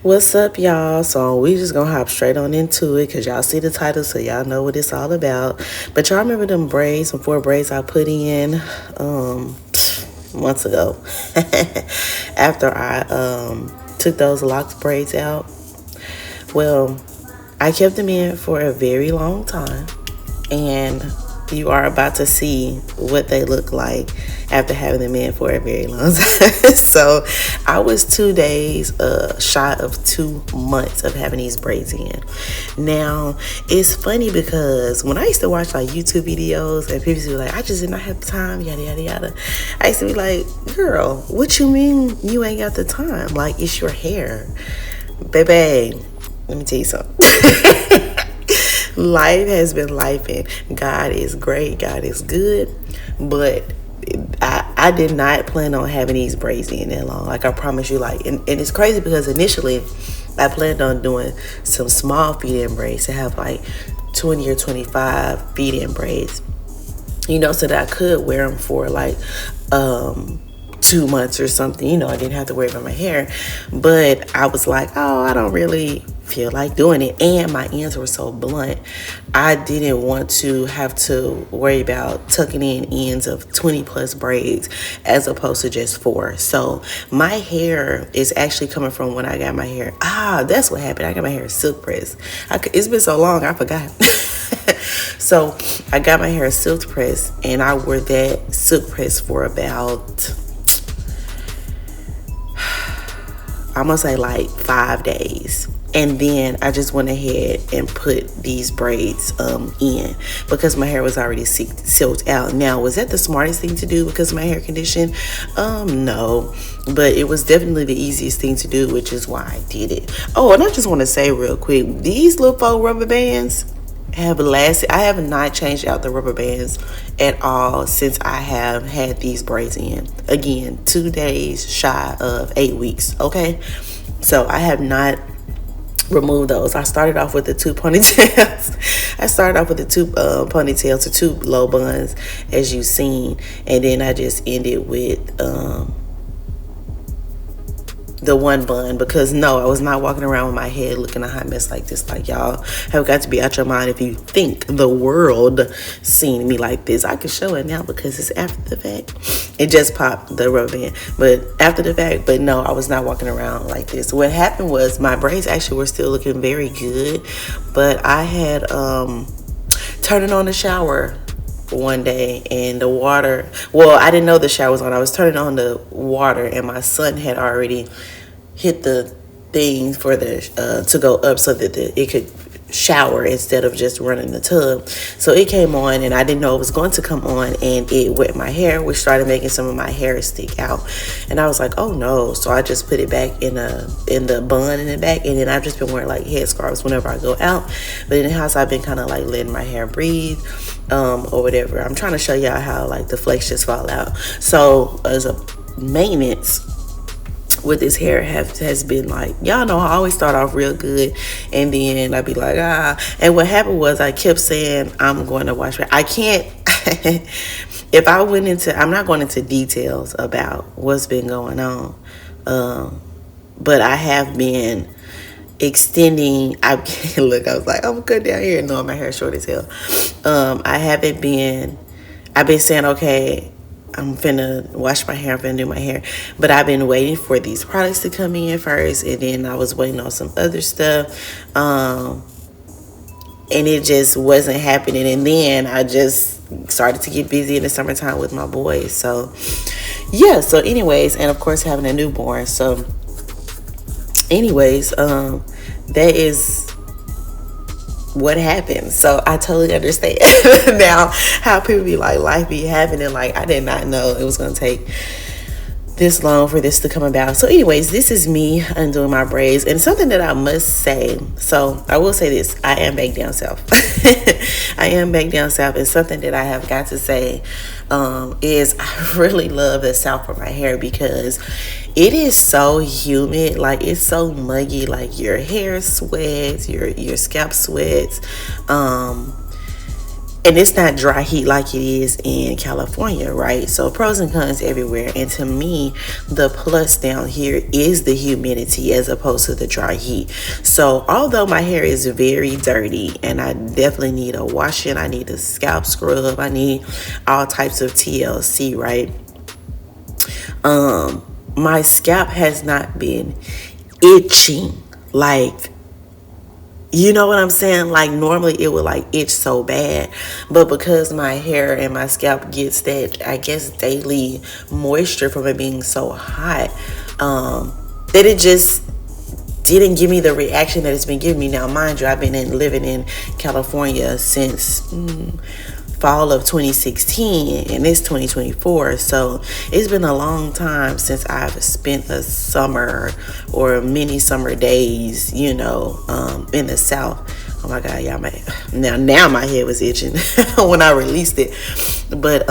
What's up, y'all? So we just gonna hop straight on into it because y'all see the title, so y'all know what it's all about. But y'all remember them braids, some four braids I put in months ago after I took those locks braids out. Well, I kept them in for a very long time, and you are about to see what they look like after having them in for a very long time. So I was 2 days shy of 2 months of having these braids in. Now it's funny because when I used to watch like YouTube videos and people used to be like, I just did not have the time, yada yada yada, I used to be like, girl, what you mean you ain't got the time? Like, it's your hair, baby. Let me tell you something. Life has been lifing. God is great. God is good. But I did not plan on having these braids in that long. Like, I promise you. Like, and it's crazy because initially I planned on doing some small feed-in braids to have like 20 or 25 feed-in braids, so that I could wear them for like 2 months or something. I didn't have to worry about my hair. But I was like, oh, I don't really feel like doing it, and my ends were so blunt. I didn't want to have to worry about tucking in ends of 20 plus braids as opposed to just 4. So my hair is actually coming from when I got my hair. That's what happened. I got my hair silk pressed. It's been so long, I forgot. So I got my hair silk pressed, and I wore that silk press for about, I'm gonna say like 5 days. And then I just went ahead and put these braids in because my hair was already silked out. Now, was that the smartest thing to do because of my hair condition? No, but it was definitely the easiest thing to do, which is why I did it. Oh, and I just want to say real quick, these little faux rubber bands have lasted. I have not changed out the rubber bands at all since I have had these braids in. Again, 2 days shy of 8 weeks. Okay, so I have not remove those. I started off with the 2 ponytails. I started off with the 2 ponytails, the 2 low buns, as you've seen, and then I just ended with the 1 bun because no, I was not walking around with my head looking a hot mess like this. Like, y'all have got to be out your mind if you think the world seen me like this. I can show it now because it's after the fact. It just popped, the rubber band, but after the fact. But no, I was not walking around like this. What happened was my braids actually were still looking very good, but I had turning on the shower one day, and the water, I didn't know the shower was on. I was turning on the water, and my son had already hit the thing for the to go up so that it could shower instead of just running the tub. So it came on, and I didn't know it was going to come on, and it wet my hair, which started making some of my hair stick out. And I was like, oh no. So I just put it back in the bun in the back, and then I've just been wearing like headscarves whenever I go out. But in the house, I've been kind of like letting my hair breathe or whatever. I'm trying to show y'all how like the flakes just fall out. So as a maintenance with this hair has been like, y'all know I always start off real good, and then I'd be like, and what happened was I kept saying I'm going to wash my, I can't if I went into, I'm not going into details about what's been going on, but I have been extending. I look, I was like, I'm good down here, no, my hair short as hell. I've been saying, okay, I'm finna wash my hair, I'm finna do my hair. But I've been waiting for these products to come in first, and then I was waiting on some other stuff. And it just wasn't happening. And then I just started to get busy in the summertime with my boys. So, yeah. So, anyways, and of course, having a newborn. So, anyways, that is what happened. So I totally understand now how people be like, life be happening. Like, I did not know it was going to take this long for this to come about. So anyways, this is me undoing my braids, and something that I must say, so I will say this, I am back down south. I am back down south, and something that I have got to say is I really love the south for my hair because it is so humid. Like, it's so muggy. Like, your hair sweats, your scalp sweats, and it's not dry heat like it is in California, right? So pros and cons everywhere. And to me, the plus down here is the humidity as opposed to the dry heat. So although my hair is very dirty and I definitely need a washing, I need a scalp scrub, I need all types of TLC, right? My scalp has not been itching like, you know what I'm saying? Like normally it would like itch so bad, but because my hair and my scalp gets that, I guess, daily moisture from it being so hot, that it just didn't give me the reaction that it's been giving me. Now, mind you, I've been living in California since fall of 2016, and it's 2024, so it's been a long time since I've spent a summer or many summer days, you know, in the South. Oh my God, y'all, now my head was itching when I released it, but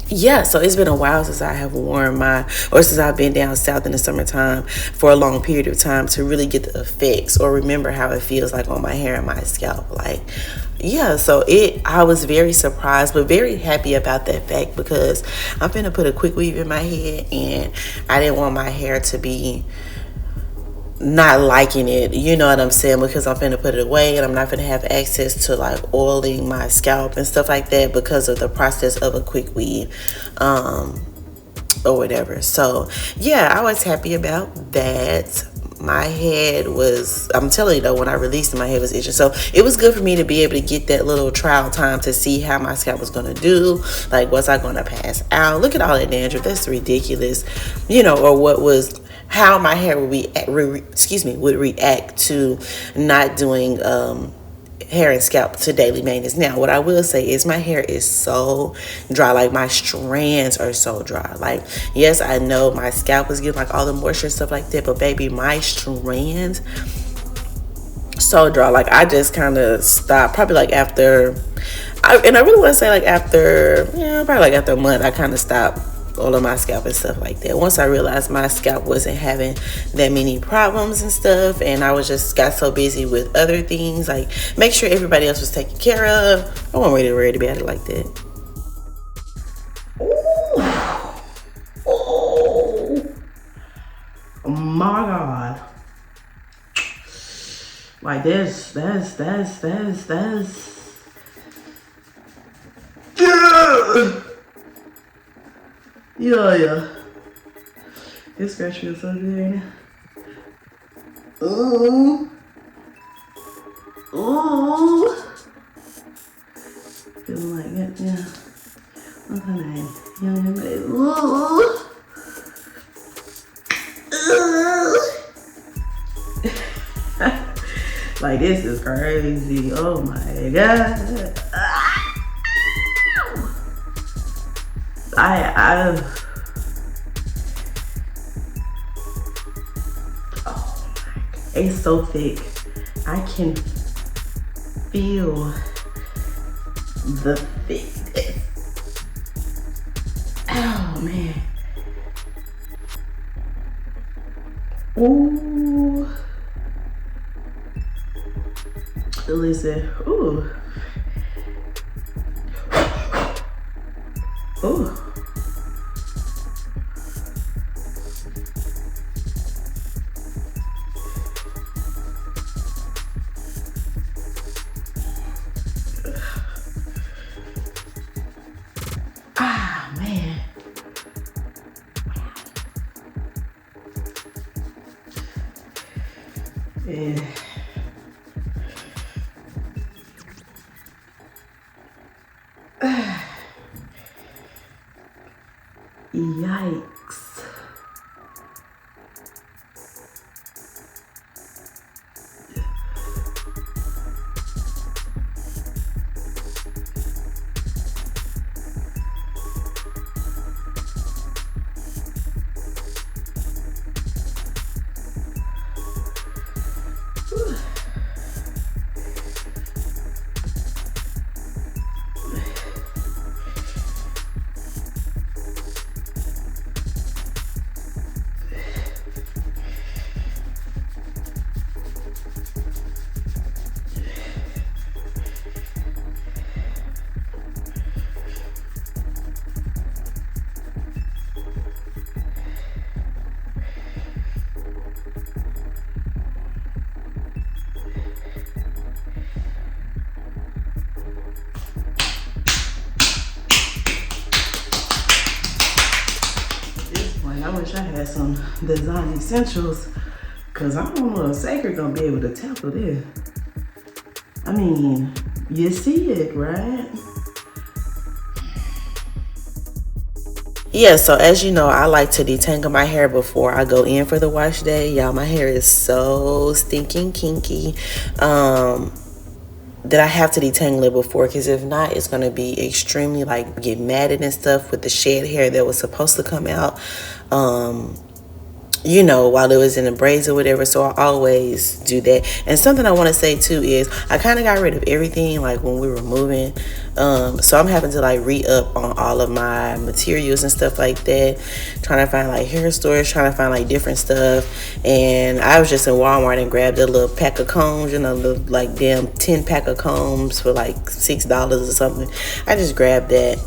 yeah, so it's been a while since I have worn since I've been down south in the summertime for a long period of time to really get the effects or remember how it feels like on my hair and my scalp. Like, yeah, so I was very surprised, but very happy about that fact because I'm finna put a quick weave in my head and I didn't want my hair to be not liking it, you know what I'm saying, because I'm finna put it away and I'm not finna have access to like oiling my scalp and stuff like that because of the process of a quick weave or whatever. So yeah, I was happy about that. My head was, I'm telling you though, when I released it, my head was itching, so it was good for me to be able to get that little trial time to see how my scalp was going to do. Like, was I going to pass out? Look at all that dandruff, that's ridiculous, you know, or how my hair would react to not doing hair and scalp to daily maintenance. Now, what I will say is my hair is so dry. Like, my strands are so dry. Like, yes, I know my scalp is getting like all the moisture and stuff like that, but baby, my strands so dry. Like, I just kind of stopped probably like after, and I really want to say like after, probably like after a month, I kind of stopped all of my scalp and stuff like that. Once I realized my scalp wasn't having that many problems and stuff, and I was just got so busy with other things, like make sure everybody else was taken care of, I wasn't really worried about it like that. Oh my God. Like that's yeah. This scratch feels so good. Ooh. Feeling like that, yeah. Okay, like this is crazy. Oh my God. It's so thick. I can feel the thickness. Oh man. Ooh. Listen. Ooh. Ooh. Ah, man. Yeah. Yikes. I wish I had some design essentials, because I don't know if Cécred gonna be able to tackle this. I mean, you see it, right? Yeah, so as you know, I like to detangle my hair before I go in for the wash day. Y'all, my hair is so stinking kinky that I have to detangle it before, because if not, it's going to be extremely, like, get matted and stuff with the shed hair that was supposed to come out, you know, while it was in the braids or whatever. So I always do that. And something I want to say too is I kind of got rid of everything, like, when we were moving. So I'm having to, like, re-up on all of my materials and stuff like that, trying to find, like, hair stores, trying to find, like, different stuff. And I was just in Walmart and grabbed a little pack of combs, you know, like, damn 10 pack of combs for like $6 or something. I just grabbed that,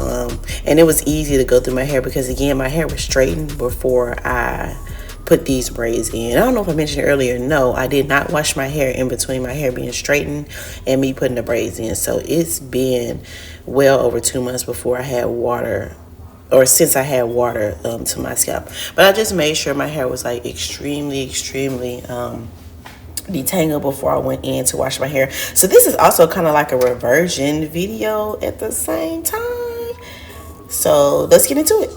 and it was easy to go through my hair, because again, my hair was straightened before I put these braids in. I don't know if I mentioned earlier, no, I did not wash my hair in between my hair being straightened and me putting the braids in. So it's been well over 2 months before I had water, or since I had water to my scalp. But I just made sure my hair was, like, extremely detangled before I went in to wash my hair. So this is also kind of like a reversion video at the same time. So let's get into it.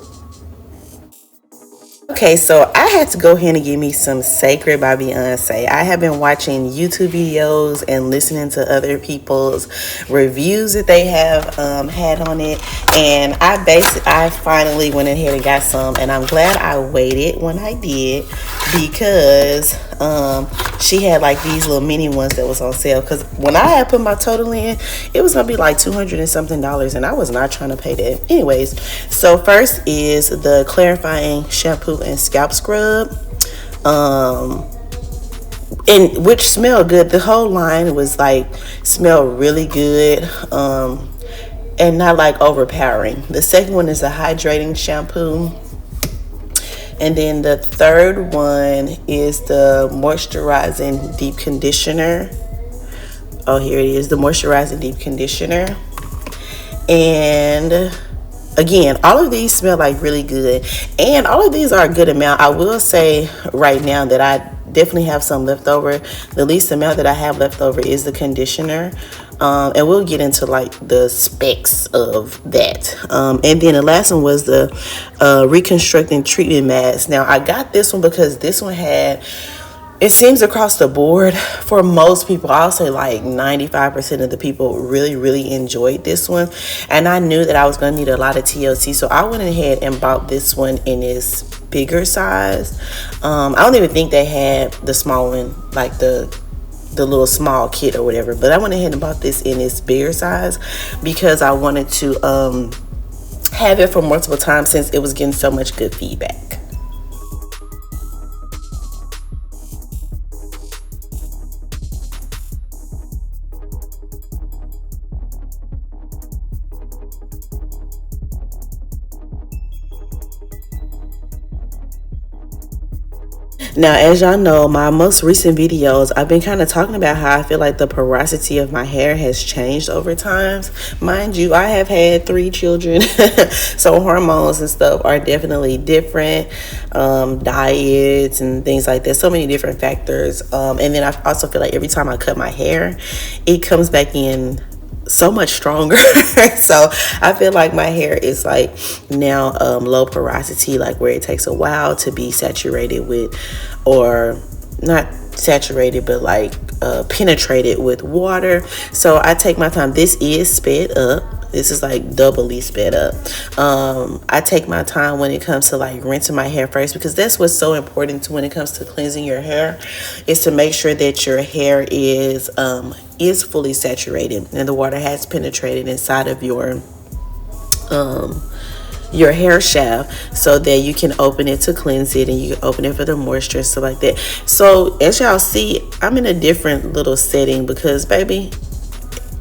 Okay, so I had to go ahead and give me some Cécred by Beyonce. I have been watching YouTube videos and listening to other people's reviews that they have had on it, and I finally went ahead and got some, and I'm glad I waited when I did, because she had, like, these little mini ones that was on sale, because when I had put my total in, it was gonna be like $200 and something, and I was not trying to pay that. Anyways, so first is the clarifying shampoo and scalp scrub, and which smelled good. The whole line was, like, smelled really good, and not, like, overpowering. The second one is a hydrating shampoo. And then the third one is the moisturizing deep conditioner. Oh, here it is, the moisturizing deep conditioner. And again, all of these smell, like, really good, and all of these are a good amount. I will say right now that I definitely have some left over. The least amount that I have left over is the conditioner, and we'll get into, like, the specs of that. And then the last one was the reconstructing treatment mask. Now I got this one because this one had, it seems across the board for most people, I'll say like 95% of the people really enjoyed this one, and I knew that I was going to need a lot of TLC, so I went ahead and bought this one in its bigger size. I don't even think they had the small one, like the little small kit or whatever, but I went ahead and bought this in its bigger size because I wanted to have it for multiple times since it was getting so much good feedback. Now, as y'all know, my most recent videos, I've been kind of talking about how I feel like the porosity of my hair has changed over time. Mind you, I have had 3 children, so hormones and stuff are definitely different, diets and things like that, so many different factors. And then I also feel like every time I cut my hair, it comes back in so much stronger. So I feel like my hair is like now low porosity, like where it takes a while to be saturated with, or not saturated, but like penetrated with water. So I take my time. This is sped up. This is like doubly sped up. I take my time when it comes to like rinsing my hair first, because that's what's so important when it comes to cleansing your hair, is to make sure that your hair is fully saturated and the water has penetrated inside of your hair shaft, so that you can open it to cleanse it and you can open it for the moisture and stuff like that. So as y'all see, I'm in a different little setting because, baby,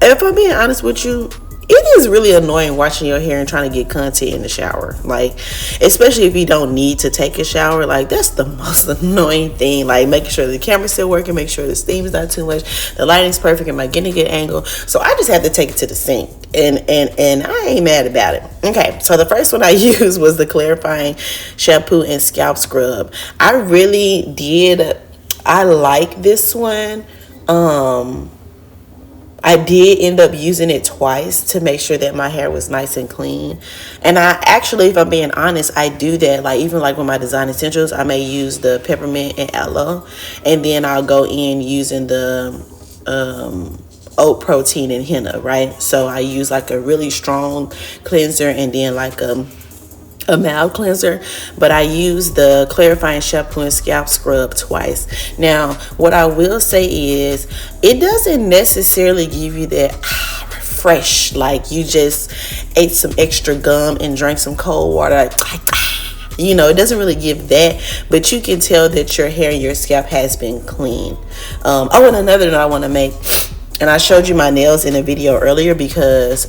if I'm being honest with you, it is really annoying watching your hair and trying to get content in the shower. Like, especially if you don't need to take a shower. Like, that's the most annoying thing. Like, making sure the camera's still working, make sure the steam is not too much, the lighting's perfect, am I getting a good angle? So I just had to take it to the sink, and I ain't mad about it. Okay, so the first one I used was the clarifying shampoo and scalp scrub. I really did. I like this one. I did end up using it twice to make sure that my hair was nice and clean. And I actually, if I'm being honest, I do that. Like, even like with my Design Essentials, I may use the peppermint and aloe, and then I'll go in using the oat protein and henna, right? So I use like a really strong cleanser and then like a mild cleanser, but I use the clarifying shampoo and scalp scrub twice. Now, what I will say is, it doesn't necessarily give you that refresh, like you just ate some extra gum and drank some cold water, like, you know, it doesn't really give that, but you can tell that your hair and your scalp has been clean. Oh, and another note I want to make, and I showed you my nails in a video earlier because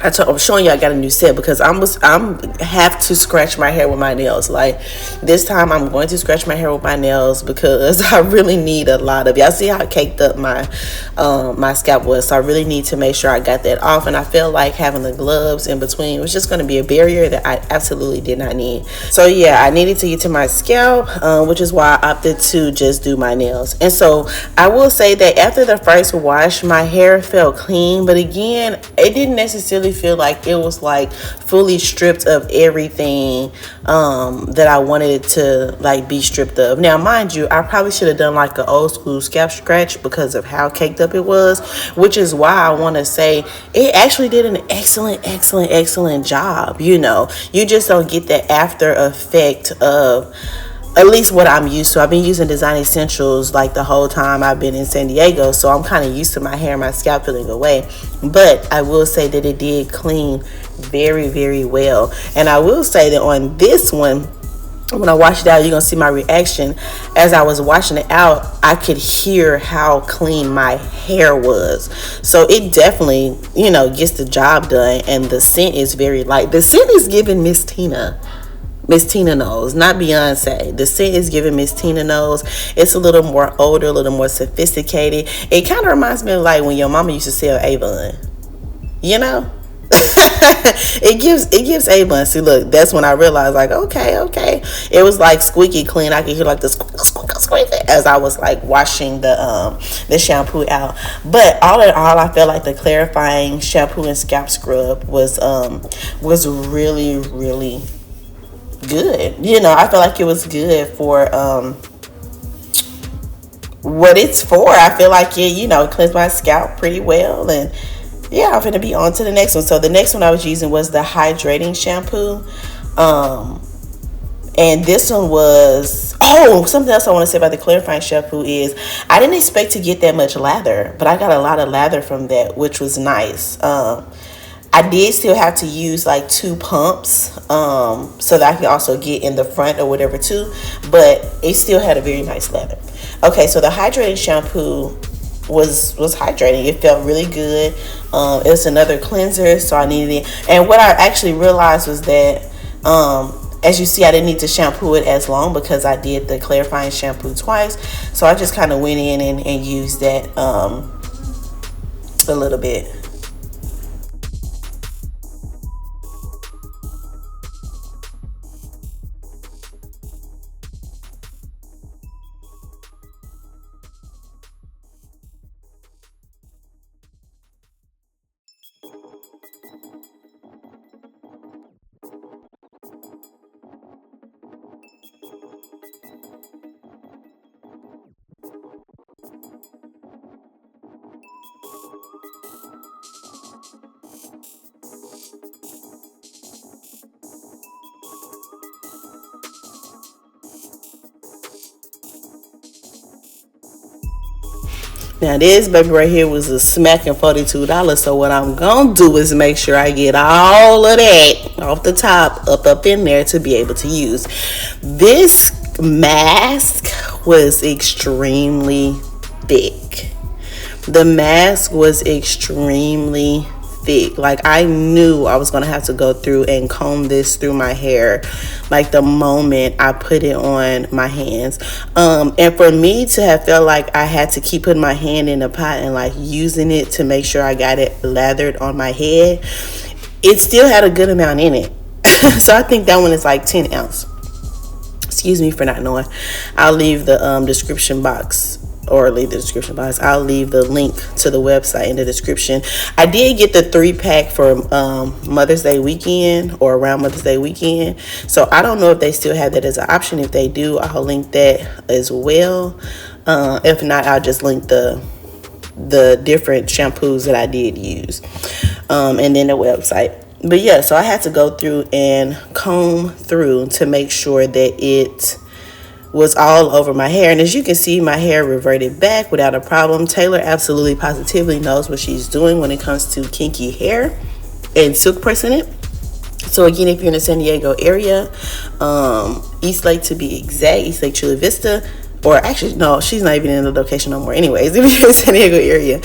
I'm showing you I got a new set because I'm have to scratch my hair with my nails. Like, this time I'm going to scratch my hair with my nails because I really need a lot of, y'all see how caked up my my scalp was, so I really need to make sure I got that off. And I feel like having the gloves in between was just going to be a barrier that I absolutely did not need. So yeah, I needed to get to my scalp, which is why I opted to just do my nails. And so I will say that after the first wash, my hair felt clean, but again, it didn't necessarily feel like it was like fully stripped of everything that I wanted it to like be stripped of. Now, mind you, I probably should have done like an old school scalp scratch because of how caked up it was, which is why I want to say it actually did an excellent job. You know, you just don't get the after effect of, at least what I'm used to. I've been using Design Essentials like the whole time I've been in San Diego, so I'm kind of used to my hair and my scalp feeling away. But I will say that it did clean very well. And I will say that on this one, when I wash it out, you're gonna see my reaction. As I was washing it out, I could hear how clean my hair was. So it definitely, you know, gets the job done. And the scent is very light. The scent is giving Miss Tina knows, not Beyonce. The scent is giving Miss Tina knows. It's a little more older, a little more sophisticated. It kind of reminds me of like when your mama used to sell Avon, you know. it gives Avon. See, look, that's when I realized, like, okay, it was like squeaky clean. I could hear like the squeak as I was like washing the shampoo out. But all in all, I felt like the clarifying shampoo and scalp scrub was really good. You know, I feel like it was good for what it's for. I feel like it, you know, cleansed my scalp pretty well. And yeah, I'm gonna be on to the next one. So the next one I was using was the hydrating shampoo. And this one was, something else I want to say about the clarifying shampoo is I didn't expect to get that much lather, but I got a lot of lather from that, which was nice. I did still have to use like 2 pumps so that I could also get in the front or whatever too, but it still had a very nice lather. Okay, so the hydrating shampoo was hydrating. It felt really good. It was another cleanser, so I needed it. And what I actually realized was that as you see, I didn't need to shampoo it as long because I did the clarifying shampoo twice. So I just kind of went in and used that a little bit. Now this baby right here was a smacking $42. So what I'm gonna do is make sure I get all of that off the top up in there to be able to use. This mask was extremely thick. The mask was extremely thick. Like, I knew I was gonna have to go through and comb this through my hair like the moment I put it on my hands. And for me to have felt like I had to keep putting my hand in the pot and like using it to make sure I got it lathered on my head, it still had a good amount in it. So I think that one is like 10 ounce. Excuse me for not knowing. I'll leave the description box, or leave the description box. I'll leave the link to the website in the description. I did get the 3-pack for Mother's Day weekend, or around Mother's Day weekend. So I don't know if they still have that as an option. If they do, I'll link that as well. If not, I'll just link the different shampoos that I did use, and then the website. But yeah, so I had to go through and comb through to make sure that it was all over my hair. And as you can see, my hair reverted back without a problem. Taylor absolutely positively knows what she's doing when it comes to kinky hair and silk pressing it. So again, if you're in the San Diego area, East Lake to be exact, East Lake Chula Vista, or actually, no, she's not even in the location no more. Anyways, if you're in the San Diego area,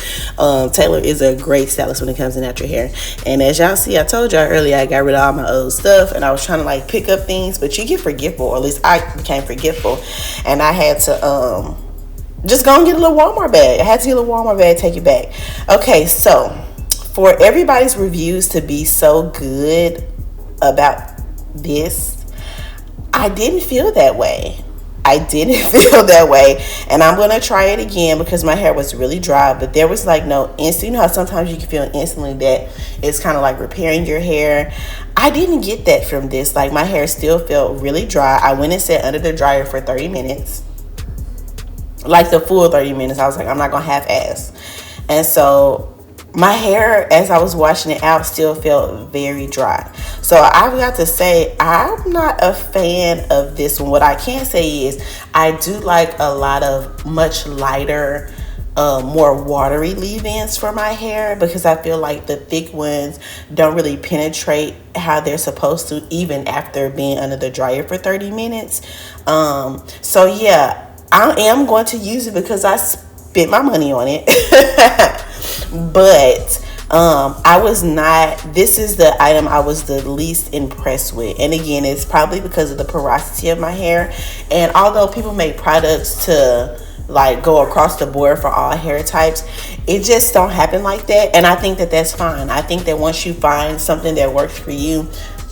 Taylor is a great stylist when it comes to natural hair. And as y'all see, I told y'all earlier, I got rid of all my old stuff, and I was trying to like pick up things, but you get forgetful, or at least I became forgetful, and I had to just go and get a little Walmart bag. I had to get a little Walmart bag, take it back. Okay, so for everybody's reviews to be so good about this, I didn't feel that way. I didn't feel that way, and I'm gonna try it again because my hair was really dry, but there was like no instant. You know how sometimes you can feel instantly that it's kind of like repairing your hair. I didn't get that from this. Like, my hair still felt really dry. I went and sat under the dryer for 30 minutes, like the full 30 minutes. I was like, I'm not gonna half-ass. And so my hair, as I was washing it out, still felt very dry. So I got to say, I'm not a fan of this one. What I can say is I do like a lot of much lighter, more watery leave-ins for my hair, because I feel like the thick ones don't really penetrate how they're supposed to, even after being under the dryer for 30 minutes. So yeah, I am going to use it because I spent my money on it. But I was not, this is the item I was the least impressed with. And again, it's probably because of the porosity of my hair. And although people make products to like go across the board for all hair types, it just don't happen like that. And I think that that's fine. I think that once you find something that works for you,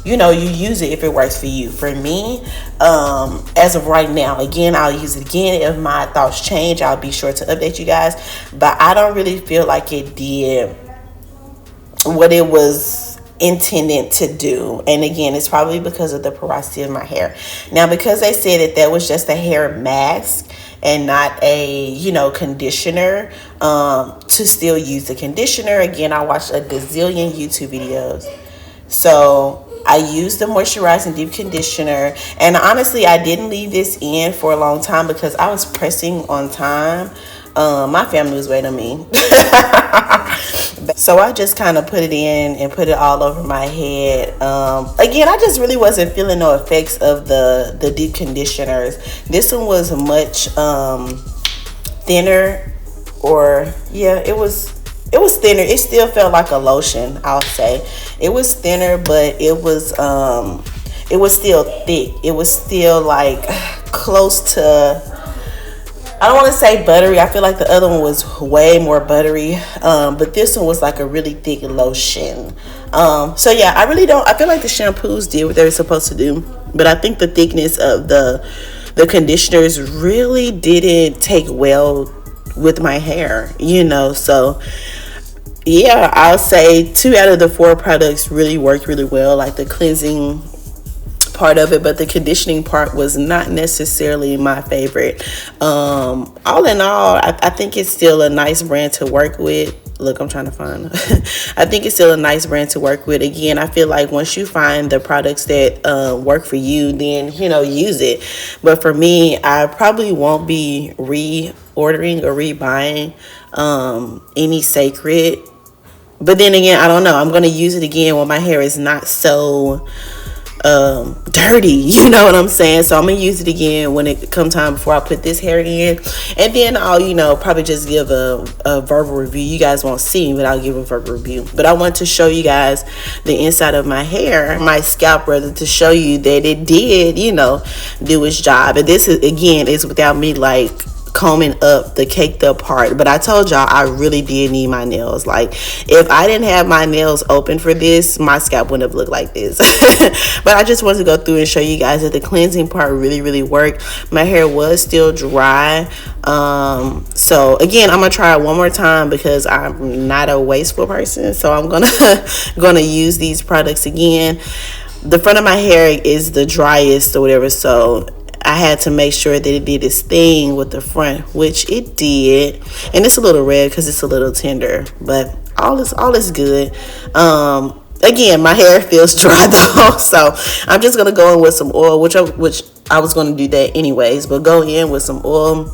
you know, you use it if it works for you. For me, as of right now, again, I'll use it again. If my thoughts change, I'll be sure to update you guys. But I don't really feel like it did what it was intended to do. And again, it's probably because of the porosity of my hair. Now, because they said that was just a hair mask and not a, you know, conditioner, to still use the conditioner. Again, I watched a gazillion YouTube videos. So I used the moisturizing deep conditioner, and honestly, I didn't leave this in for a long time because I was pressing on time. My family was waiting on me. So I just kind of put it in and put it all over my head. Again, I just really wasn't feeling no effects of the deep conditioners. This one was much thinner, or yeah, it was thinner. It still felt like a lotion, I'll say. It was thinner, but it was still thick. It was still like close to, I don't want to say buttery. I feel like the other one was way more buttery. But this one was like a really thick lotion. So yeah, I feel like the shampoos did what they were supposed to do. But I think the thickness of the conditioners really didn't take well with my hair, you know. So yeah, I'll say 2 out of the 4 products really worked really well, like the cleansing part of it, but the conditioning part was not necessarily my favorite. All in all, I think it's still a nice brand to work with. Look, I'm trying to find I think it's still a nice brand to work with. Again, I feel like once you find the products that work for you, then, you know, use it. But for me, I probably won't be reordering or rebuying any Cécred. But then again, I don't know, I'm going to use it again when my hair is not so dirty, you know what I'm saying? So I'm gonna use it again when it come time before I put this hair in, and then I'll, you know, probably just give a verbal review. You guys won't see me, but I'll give a verbal review. But I want to show you guys the inside of my hair, my scalp rather, to show you that it did, you know, do its job. And this is, again, is without me like combing up the caked up part. But I told y'all I really did need my nails. Like, if I didn't have my nails open for this, my scalp wouldn't have looked like this. But I just wanted to go through and show you guys that the cleansing part really worked. My hair was still dry. So again, I'm gonna try it one more time because I'm not a wasteful person, so I'm gonna use these products again. The front of my hair is the driest or whatever, so I had to make sure that it did its thing with the front, which it did. And it's a little red because it's a little tender, but all is good. Again, my hair feels dry though, so I'm just gonna go in with some oil, which I was gonna do that anyways, but go in with some oil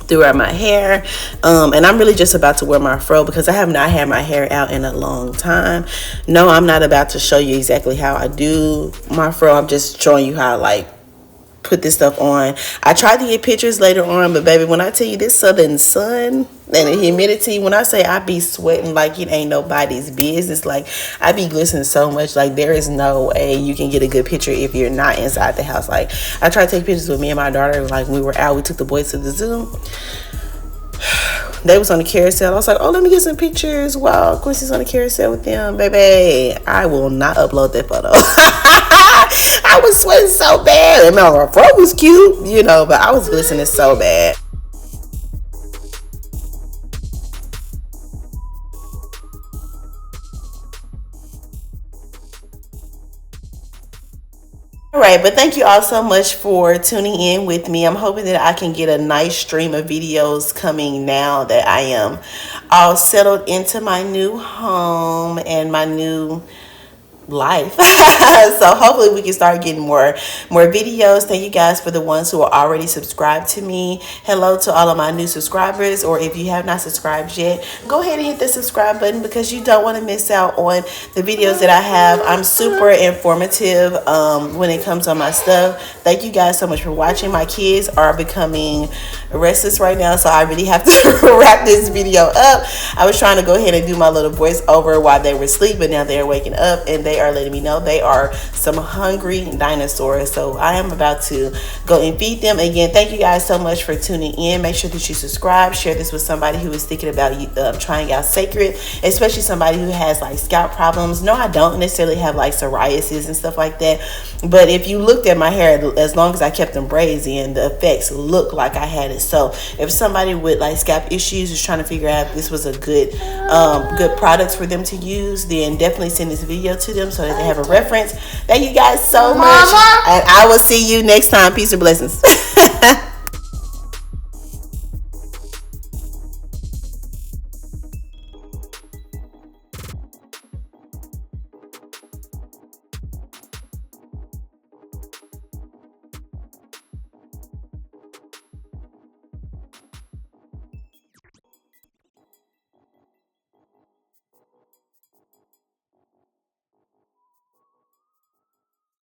throughout my hair. And I'm really just about to wear my fro because I have not had my hair out in a long time. No, I'm not about to show you exactly how I do my fro. I'm just showing you how I like put this stuff on. I tried to get pictures later on, but baby, when I tell you this southern sun and the humidity, when I say I be sweating like it ain't nobody's business, like I be glistening so much, like there is no way you can get a good picture if you're not inside the house. Like, I tried to take pictures with me and my daughter, like when we were out, we took the boys to the zoo. They was on the carousel. I was like, oh, let me get some pictures while Quincy's on the carousel with them. Baby, I will not upload that photo. I was sweating so bad. And my fro was cute, you know, but I was glistening so bad. All right, but thank you all so much for tuning in with me. I'm hoping that I can get a nice stream of videos coming now that I am all settled into my new home and my new life. So hopefully we can start getting more videos. Thank you guys for the ones who are already subscribed to me. Hello to all of my new subscribers, or if you have not subscribed yet, go ahead and hit the subscribe button because you don't want to miss out on the videos that I have. I'm super informative when it comes on my stuff. Thank you guys so much for watching. My kids are becoming restless right now, so I really have to wrap this video up. I was trying to go ahead and do my little voiceover while they were asleep, but now they're waking up and they are letting me know they are some hungry dinosaurs. So I am about to go and feed them. Again, thank you guys so much for tuning in. Make sure that you subscribe, share this with somebody who is thinking about trying out Cécred, especially somebody who has like scalp problems. No, I don't necessarily have like psoriasis and stuff like that, but if you looked at my hair, as long as I kept them braids in, the effects look like I had it. So if somebody with like scalp issues is trying to figure out if this was a good products for them to use, then definitely send this video to them so that they have a reference. Thank you guys so much, and I will see you next time. Peace and blessings.